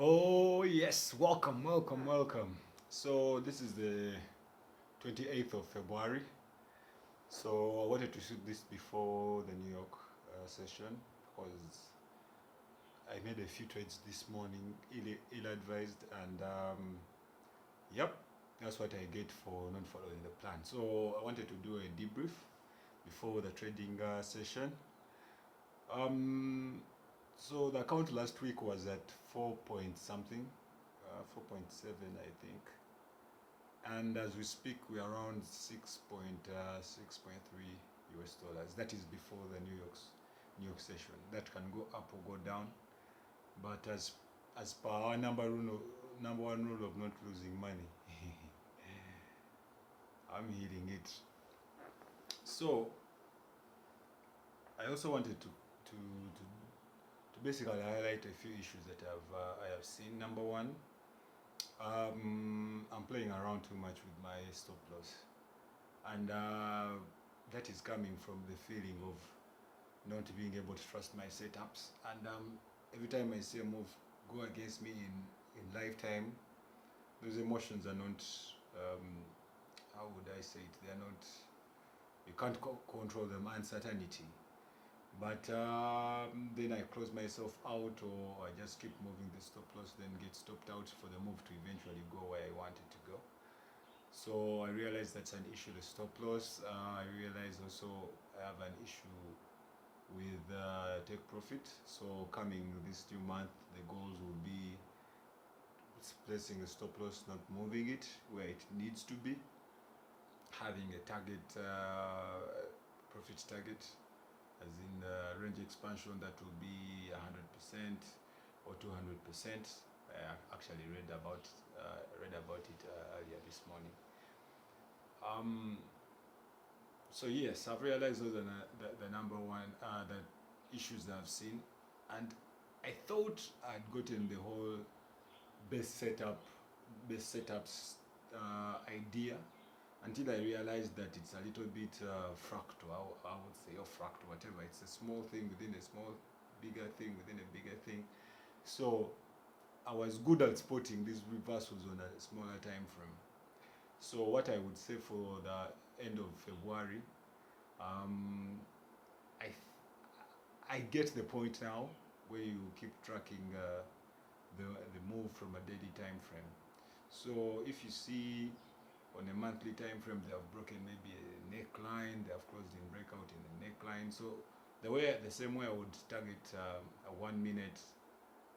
Oh, yes, welcome, welcome, welcome. So, this is the 28th of February. So, I wanted to shoot this before the New York session because I made a few trades this morning, ill advised, and yep, that's what I get for not following the plan. So, I wanted to do a debrief before the trading session. Um, so, the account last week was at 4 point something, 4.7, I think. And as we speak, we're around 6.3 US dollars. That is before the New York session. That can go up or go down. But as per our number one rule of not losing money, I'm hitting it. So I also wanted to basically highlight a few issues that I have seen. Number one, I'm playing around too much with my stop loss, and that is coming from the feeling of not being able to trust my setups. And every time I see a move go against me in lifetime, those emotions are not, how would I say it? They are not, you can't control them, uncertainty. But then I close myself out, or I just keep moving the stop loss, then get stopped out for the move to eventually go where I want it to go. So I realize that's an issue, the stop loss. I realize also I have an issue with take profit. So coming this new month, the goals will be placing a stop loss, not moving it where it needs to be, having a target, profit target, as in range expansion that will be 100% or 200%. I actually read about it earlier this morning. So yes, I've realized those are the number one the issues that I've seen, and I thought I'd gotten the whole best setups idea until I realized that it's a little bit fractal. I would say, or fractal, whatever. It's a small thing within a small, bigger thing within a bigger thing. So I was good at spotting these reversals on a smaller time frame. So what I would say for the end of February, um, I get the point now where you keep tracking the move from a daily time frame. So if you see on a monthly time frame they have broken maybe a neckline, they have closed in breakout in the neckline. So the same way I would target a 1 minute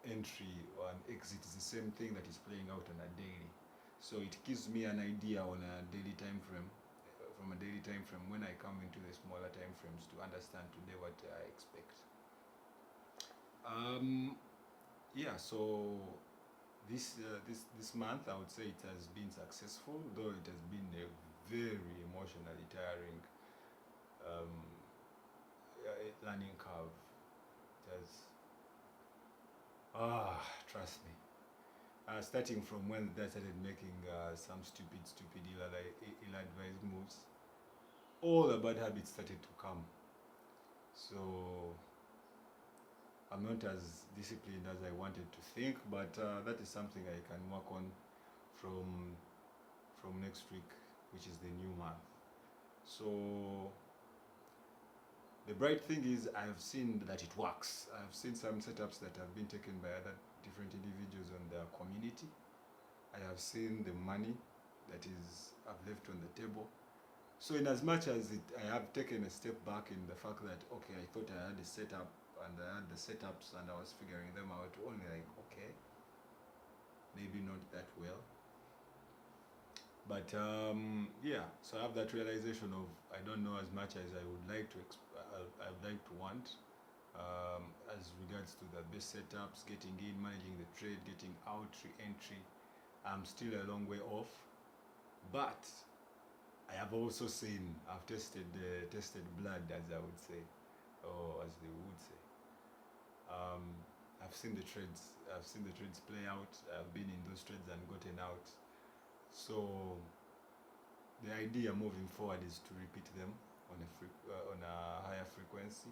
entry or an exit is the same thing that is playing out on a daily. So it gives me an idea on a daily time frame, from a daily time frame, when I come into the smaller time frames, to understand today what I expect. Yeah, so this month I would say it has been successful, though it has been a very emotionally tiring um, learning curve. It has, trust me. Starting from when I started making some stupid ill-advised moves, all the bad habits started to come. So I'm not as disciplined as I wanted to think, but that is something I can work on from next week, which is the new month. So the bright thing is I have seen that it works. I have seen some setups that have been taken by other different individuals on their community. I have seen the money that is I've left on the table. So in as much as I have taken a step back in the fact that, okay, I thought I had a setup and I had the setups and I was figuring them out, only like, okay, maybe not that well. But yeah, so I have that realization of I don't know as much as I would like to I would like to want, as regards to the best setups, getting in, managing the trade, getting out, re-entry. I'm still a long way off, but I have also seen, I've tested blood, as I would say, or as they would say. I've seen the trades play out. I've been in those trades and gotten out. So the idea moving forward is to repeat them on a higher frequency.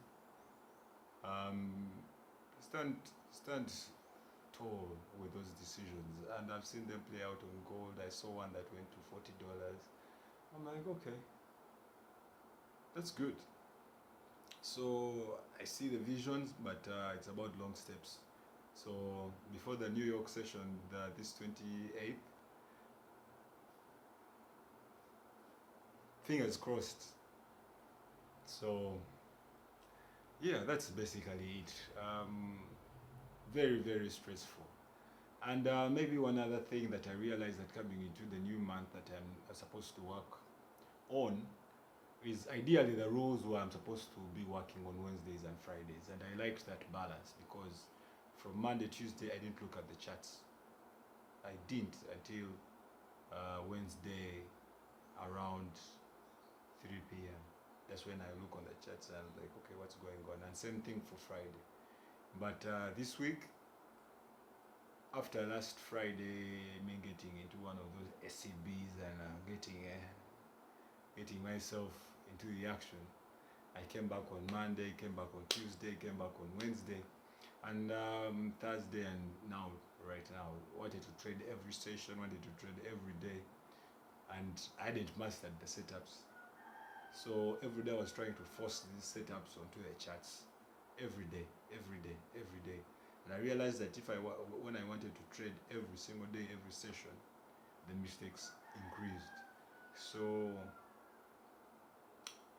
Stand all with those decisions, and I've seen them play out on gold. I saw one that went to $40. I'm like, okay, that's good. So I see the visions, but it's about long steps. So before the New York session, this 28th, fingers crossed. So yeah, that's basically it. Very, very stressful. And maybe one other thing that I realized that coming into the new month that I'm supposed to work on is ideally the roles where I'm supposed to be working on Wednesdays and Fridays. And I liked that balance because from Monday, Tuesday, I didn't look at the charts. I didn't until Wednesday around 3 p.m. That's when I look on the charts and I'm like, okay, what's going on? And same thing for Friday. But this week, after last Friday, me getting into one of those SCBs and getting myself into the action, I came back on Monday, came back on Tuesday, came back on Wednesday, and Thursday, and now, right now, wanted to trade every session, wanted to trade every day, and I didn't master the setups. So every day I was trying to force these setups onto the charts, every day, every day, every day. And I realized that when I wanted to trade every single day, every session, the mistakes increased. So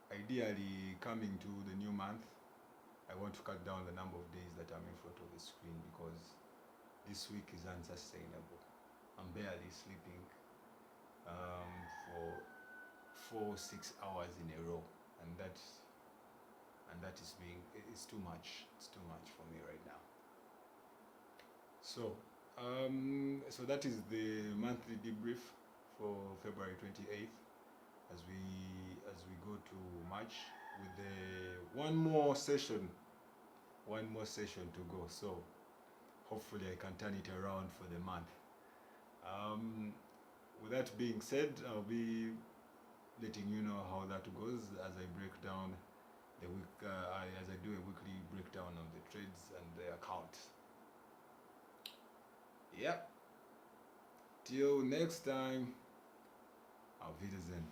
ideally, coming to the new month, I want to cut down the number of days that I'm in front of the screen because this week is unsustainable. I'm barely sleeping for 4-6 hours in a row, and that is it's too much. It's too much for me right now. So so that is the monthly debrief for February 28th as we go to March with one more session to go. So hopefully I can turn it around for the month. With that being said, I'll be letting you know how that goes as I break down the week, as I do a weekly breakdown of the trades and the account. Yep. Till next time, auf Wiedersehen.